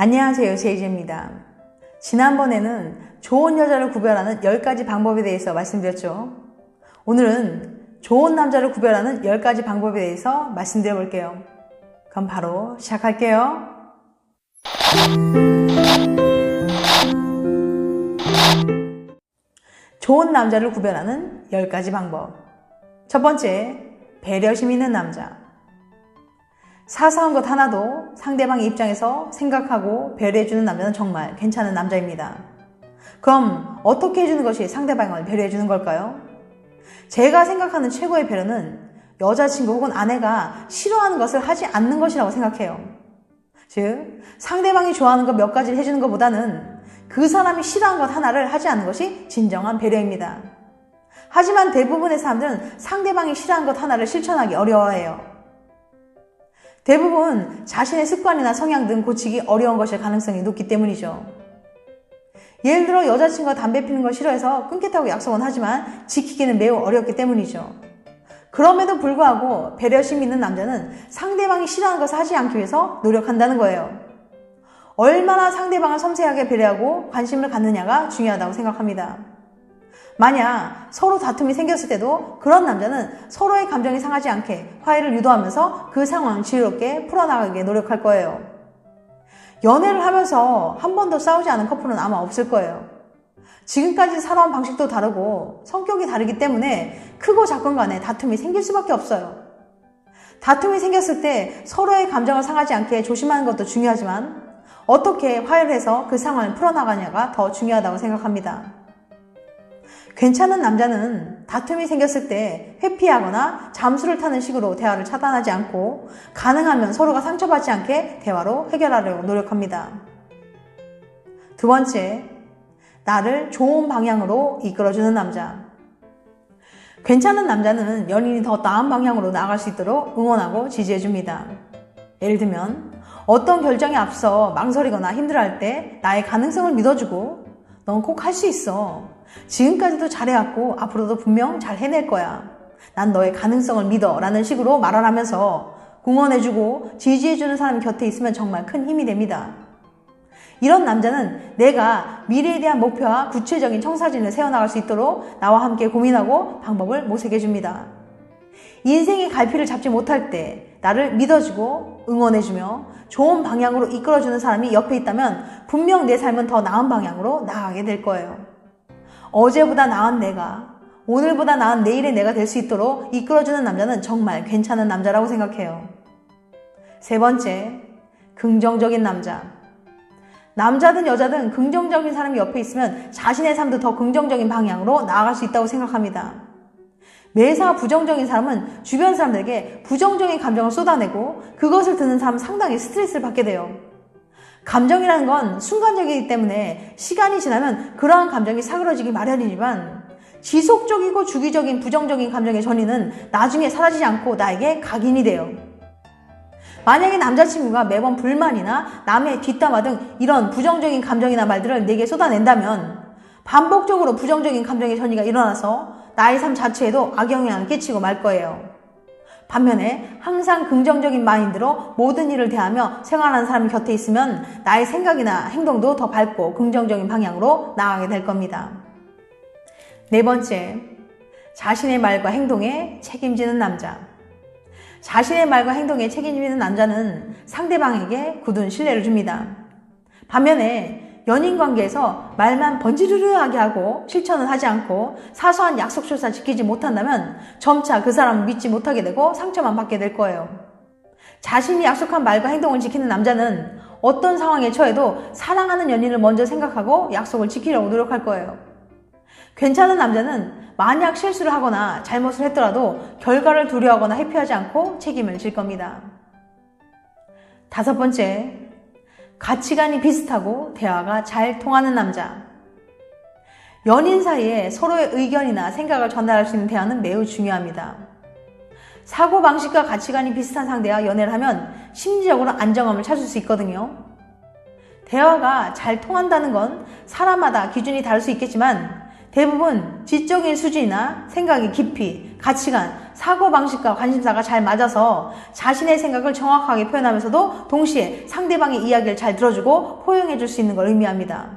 안녕하세요, 제이제입니다. 지난번에는 좋은 여자를 구별하는 10가지 방법에 대해서 말씀드렸죠. 오늘은 좋은 남자를 구별하는 10가지 방법에 대해서 말씀드려 볼게요. 그럼 바로 시작할게요. 좋은 남자를 구별하는 10가지 방법. 첫 번째, 배려심 있는 남자. 사소한 것 하나도 상대방의 입장에서 생각하고 배려해주는 남자는 정말 괜찮은 남자입니다. 그럼 어떻게 해주는 것이 상대방을 배려해주는 걸까요? 제가 생각하는 최고의 배려는 여자친구 혹은 아내가 싫어하는 것을 하지 않는 것이라고 생각해요. 즉, 상대방이 좋아하는 것 몇 가지를 해주는 것보다는 그 사람이 싫어하는 것 하나를 하지 않는 것이 진정한 배려입니다. 하지만 대부분의 사람들은 상대방이 싫어하는 것 하나를 실천하기 어려워해요. 대부분 자신의 습관이나 성향 등 고치기 어려운 것일 가능성이 높기 때문이죠. 예를 들어 여자친구가 담배 피는 걸 싫어해서 끊겠다고 약속은 하지만 지키기는 매우 어렵기 때문이죠. 그럼에도 불구하고 배려심 있는 남자는 상대방이 싫어하는 것을 하지 않기 위해서 노력한다는 거예요. 얼마나 상대방을 섬세하게 배려하고 관심을 갖느냐가 중요하다고 생각합니다. 만약 서로 다툼이 생겼을 때도 그런 남자는 서로의 감정이 상하지 않게 화해를 유도하면서 그 상황을 지혜롭게 풀어나가게 노력할 거예요. 연애를 하면서 한 번도 싸우지 않은 커플은 아마 없을 거예요. 지금까지 살아온 방식도 다르고 성격이 다르기 때문에 크고 작건 간에 다툼이 생길 수밖에 없어요. 다툼이 생겼을 때 서로의 감정을 상하지 않게 조심하는 것도 중요하지만 어떻게 화해를 해서 그 상황을 풀어나가냐가 더 중요하다고 생각합니다. 괜찮은 남자는 다툼이 생겼을 때 회피하거나 잠수를 타는 식으로 대화를 차단하지 않고 가능하면 서로가 상처받지 않게 대화로 해결하려고 노력합니다. 두 번째, 나를 좋은 방향으로 이끌어주는 남자. 괜찮은 남자는 연인이 더 나은 방향으로 나아갈 수 있도록 응원하고 지지해줍니다. 예를 들면 어떤 결정에 앞서 망설이거나 힘들어할 때 나의 가능성을 믿어주고 넌 꼭 할 수 있어. 지금까지도 잘해왔고 앞으로도 분명 잘 해낼 거야. 난 너의 가능성을 믿어 라는 식으로 말을 하면서 응원해주고 지지해주는 사람이 곁에 있으면 정말 큰 힘이 됩니다. 이런 남자는 내가 미래에 대한 목표와 구체적인 청사진을 세워나갈 수 있도록 나와 함께 고민하고 방법을 모색해줍니다. 인생의 갈피를 잡지 못할 때 나를 믿어주고 응원해주며 좋은 방향으로 이끌어주는 사람이 옆에 있다면 분명 내 삶은 더 나은 방향으로 나아가게 될 거예요. 어제보다 나은 내가, 오늘보다 나은 내일의 내가 될 수 있도록 이끌어주는 남자는 정말 괜찮은 남자라고 생각해요. 세 번째, 긍정적인 남자. 남자든 여자든 긍정적인 사람이 옆에 있으면 자신의 삶도 더 긍정적인 방향으로 나아갈 수 있다고 생각합니다. 매사 부정적인 사람은 주변 사람들에게 부정적인 감정을 쏟아내고 그것을 듣는 사람은 상당히 스트레스를 받게 돼요. 감정이라는 건 순간적이기 때문에 시간이 지나면 그러한 감정이 사그러지기 마련이지만 지속적이고 주기적인 부정적인 감정의 전이는 나중에 사라지지 않고 나에게 각인이 돼요. 만약에 남자친구가 매번 불만이나 남의 뒷담화 등 이런 부정적인 감정이나 말들을 내게 쏟아낸다면 반복적으로 부정적인 감정의 전이가 일어나서 나의 삶 자체에도 악영향을 끼치고 말 거예요. 반면에 항상 긍정적인 마인드로 모든 일을 대하며 생활하는 사람이 곁에 있으면 나의 생각이나 행동도 더 밝고 긍정적인 방향으로 나아가게 될 겁니다. 네 번째, 자신의 말과 행동에 책임지는 남자. 자신의 말과 행동에 책임지는 남자는 상대방에게 굳은 신뢰를 줍니다. 반면에 연인관계에서 말만 번지르르하게 하고 실천은 하지 않고 사소한 약속조차 지키지 못한다면 점차 그 사람을 믿지 못하게 되고 상처만 받게 될 거예요. 자신이 약속한 말과 행동을 지키는 남자는 어떤 상황에 처해도 사랑하는 연인을 먼저 생각하고 약속을 지키려고 노력할 거예요. 괜찮은 남자는 만약 실수를 하거나 잘못을 했더라도 결과를 두려워하거나 회피하지 않고 책임을 질 겁니다. 다섯 번째, 가치관이 비슷하고 대화가 잘 통하는 남자. 연인 사이에 서로의 의견이나 생각을 전달할 수 있는 대화는 매우 중요합니다. 사고방식과 가치관이 비슷한 상대와 연애를 하면 심리적으로 안정감을 찾을 수 있거든요. 대화가 잘 통한다는 건 사람마다 기준이 다를 수 있겠지만 대부분 지적인 수준이나 생각의 깊이, 가치관, 사고방식과 관심사가 잘 맞아서 자신의 생각을 정확하게 표현하면서도 동시에 상대방의 이야기를 잘 들어주고 포용해 줄 수 있는 걸 의미합니다.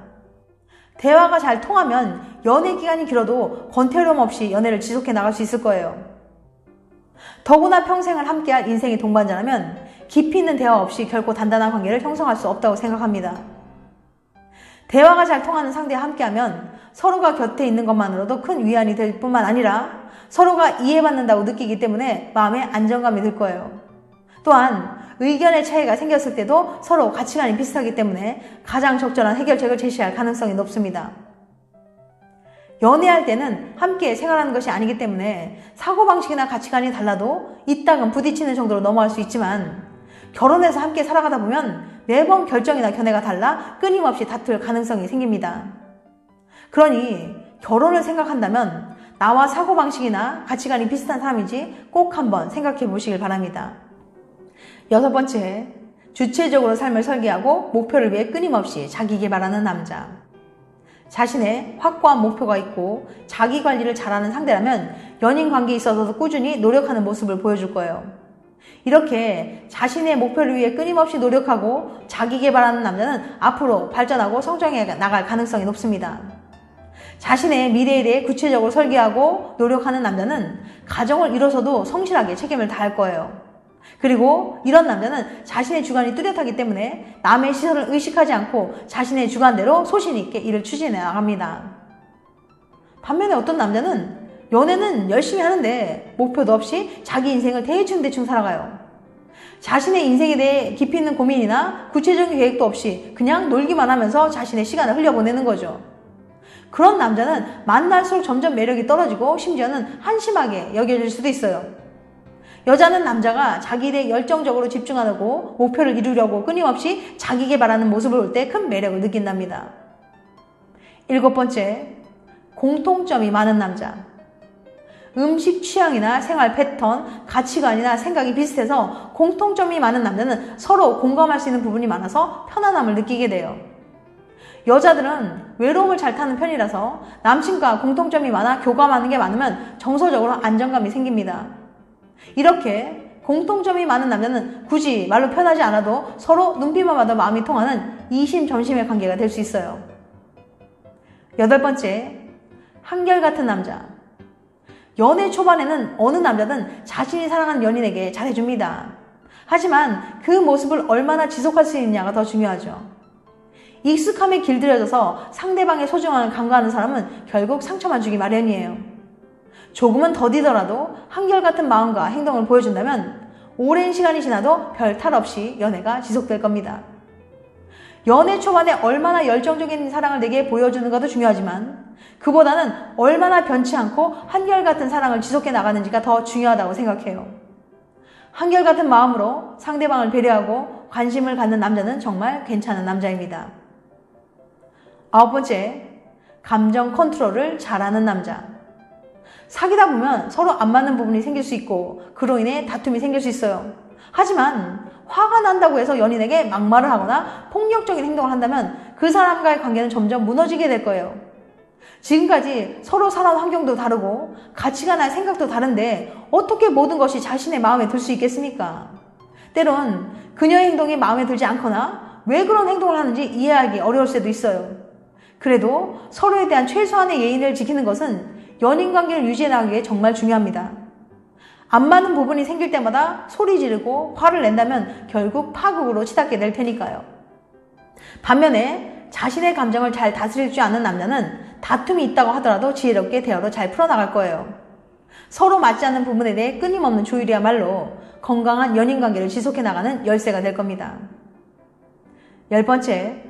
대화가 잘 통하면 연애 기간이 길어도 권태로움 없이 연애를 지속해 나갈 수 있을 거예요. 더구나 평생을 함께할 인생의 동반자라면 깊이 있는 대화 없이 결코 단단한 관계를 형성할 수 없다고 생각합니다. 대화가 잘 통하는 상대와 함께하면 서로가 곁에 있는 것만으로도 큰 위안이 될 뿐만 아니라 서로가 이해받는다고 느끼기 때문에 마음에 안정감이 들 거예요. 또한 의견의 차이가 생겼을 때도 서로 가치관이 비슷하기 때문에 가장 적절한 해결책을 제시할 가능성이 높습니다. 연애할 때는 함께 생활하는 것이 아니기 때문에 사고방식이나 가치관이 달라도 이따금 부딪히는 정도로 넘어갈 수 있지만 결혼해서 함께 살아가다 보면 매번 결정이나 견해가 달라 끊임없이 다툴 가능성이 생깁니다. 그러니 결혼을 생각한다면 나와 사고방식이나 가치관이 비슷한 사람인지 꼭 한번 생각해 보시길 바랍니다. 6번째, 주체적으로 삶을 설계하고 목표를 위해 끊임없이 자기 개발하는 남자. 자신의 확고한 목표가 있고 자기 관리를 잘하는 상대라면 연인 관계에 있어서도 꾸준히 노력하는 모습을 보여줄 거예요. 이렇게 자신의 목표를 위해 끊임없이 노력하고 자기 개발하는 남자는 앞으로 발전하고 성장해 나갈 가능성이 높습니다. 자신의 미래에 대해 구체적으로 설계하고 노력하는 남자는 가정을 이뤄서도 성실하게 책임을 다할 거예요. 그리고 이런 남자는 자신의 주관이 뚜렷하기 때문에 남의 시선을 의식하지 않고 자신의 주관대로 소신 있게 일을 추진해 나갑니다. 반면에 어떤 남자는 연애는 열심히 하는데 목표도 없이 자기 인생을 대충대충 살아가요. 자신의 인생에 대해 깊이 있는 고민이나 구체적인 계획도 없이 그냥 놀기만 하면서 자신의 시간을 흘려보내는 거죠. 그런 남자는 만날수록 점점 매력이 떨어지고 심지어는 한심하게 여겨질 수도 있어요. 여자는 남자가 자기 일에 열정적으로 집중하고 목표를 이루려고 끊임없이 자기 개발하는 모습을 볼 때 큰 매력을 느낀답니다. 7번째, 공통점이 많은 남자. 음식 취향이나 생활 패턴, 가치관이나 생각이 비슷해서 공통점이 많은 남자는 서로 공감할 수 있는 부분이 많아서 편안함을 느끼게 돼요. 여자들은 외로움을 잘 타는 편이라서 남친과 공통점이 많아 교감하는 게 많으면 정서적으로 안정감이 생깁니다. 이렇게 공통점이 많은 남자는 굳이 말로 표현하지 않아도 서로 눈빛만 봐도 마음이 통하는 이심점심의 관계가 될 수 있어요. 8번째, 한결같은 남자. 연애 초반에는 어느 남자든 자신이 사랑하는 연인에게 잘해줍니다. 하지만 그 모습을 얼마나 지속할 수 있느냐가 더 중요하죠. 익숙함에 길들여져서 상대방의 소중함을 간과하는 사람은 결국 상처만 주기 마련이에요. 조금은 더디더라도 한결같은 마음과 행동을 보여준다면 오랜 시간이 지나도 별 탈 없이 연애가 지속될 겁니다. 연애 초반에 얼마나 열정적인 사랑을 내게 보여주는 것도 중요하지만 그보다는 얼마나 변치 않고 한결같은 사랑을 지속해 나가는지가 더 중요하다고 생각해요. 한결같은 마음으로 상대방을 배려하고 관심을 갖는 남자는 정말 괜찮은 남자입니다. 9번째, 감정 컨트롤을 잘하는 남자. 사귀다 보면 서로 안 맞는 부분이 생길 수 있고 그로 인해 다툼이 생길 수 있어요. 하지만 화가 난다고 해서 연인에게 막말을 하거나 폭력적인 행동을 한다면 그 사람과의 관계는 점점 무너지게 될 거예요. 지금까지 서로 살아온 환경도 다르고 가치관이나 생각도 다른데 어떻게 모든 것이 자신의 마음에 들 수 있겠습니까? 때론 그녀의 행동이 마음에 들지 않거나 왜 그런 행동을 하는지 이해하기 어려울 수도 있어요. 그래도 서로에 대한 최소한의 예의를 지키는 것은 연인관계를 유지해 나가기 위해 정말 중요합니다. 안 맞는 부분이 생길 때마다 소리 지르고 화를 낸다면 결국 파국으로 치닫게 될 테니까요. 반면에 자신의 감정을 잘 다스릴 줄 아는 남자는 다툼이 있다고 하더라도 지혜롭게 대화로 잘 풀어나갈 거예요. 서로 맞지 않는 부분에 대해 끊임없는 조율이야말로 건강한 연인관계를 지속해 나가는 열쇠가 될 겁니다. 10번째,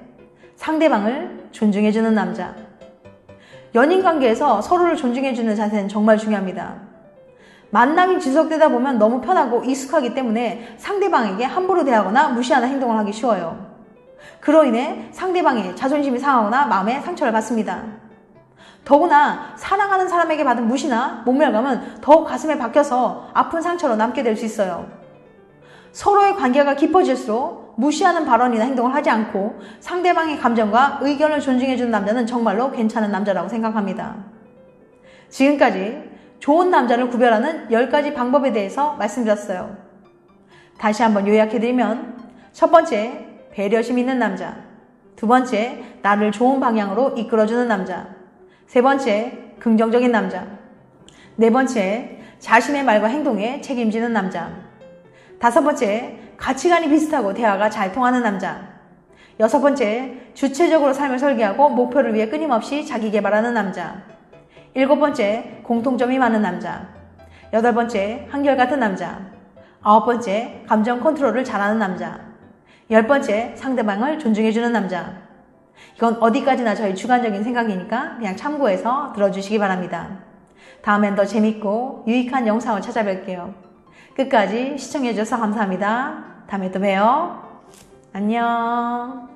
상대방을 존중해주는 남자. 연인관계에서 서로를 존중해주는 자세는 정말 중요합니다. 만남이 지속되다 보면 너무 편하고 익숙하기 때문에 상대방에게 함부로 대하거나 무시하는 행동을 하기 쉬워요. 그로 인해 상대방의 자존심이 상하거나 마음에 상처를 받습니다. 더구나 사랑하는 사람에게 받은 무시나 모멸감은 더욱 가슴에 박혀서 아픈 상처로 남게 될 수 있어요. 서로의 관계가 깊어질수록 무시하는 발언이나 행동을 하지 않고 상대방의 감정과 의견을 존중해주는 남자는 정말로 괜찮은 남자라고 생각합니다. 지금까지 좋은 남자를 구별하는 10가지 방법에 대해서 말씀드렸어요. 다시 한번 요약해드리면 첫 번째, 배려심 있는 남자. 두 번째, 나를 좋은 방향으로 이끌어주는 남자. 세 번째, 긍정적인 남자. 네 번째, 자신의 말과 행동에 책임지는 남자. 다섯 번째, 가치관이 비슷하고 대화가 잘 통하는 남자. 여섯 번째, 주체적으로 삶을 설계하고 목표를 위해 끊임없이 자기 개발하는 남자. 일곱 번째, 공통점이 많은 남자. 여덟 번째, 한결같은 남자. 아홉 번째, 감정 컨트롤을 잘하는 남자. 열 번째, 상대방을 존중해주는 남자. 이건 어디까지나 저희 주관적인 생각이니까 그냥 참고해서 들어주시기 바랍니다. 다음엔 더 재밌고 유익한 영상을 찾아뵐게요. 끝까지 시청해주셔서 감사합니다. 다음에 또 봬요. 안녕.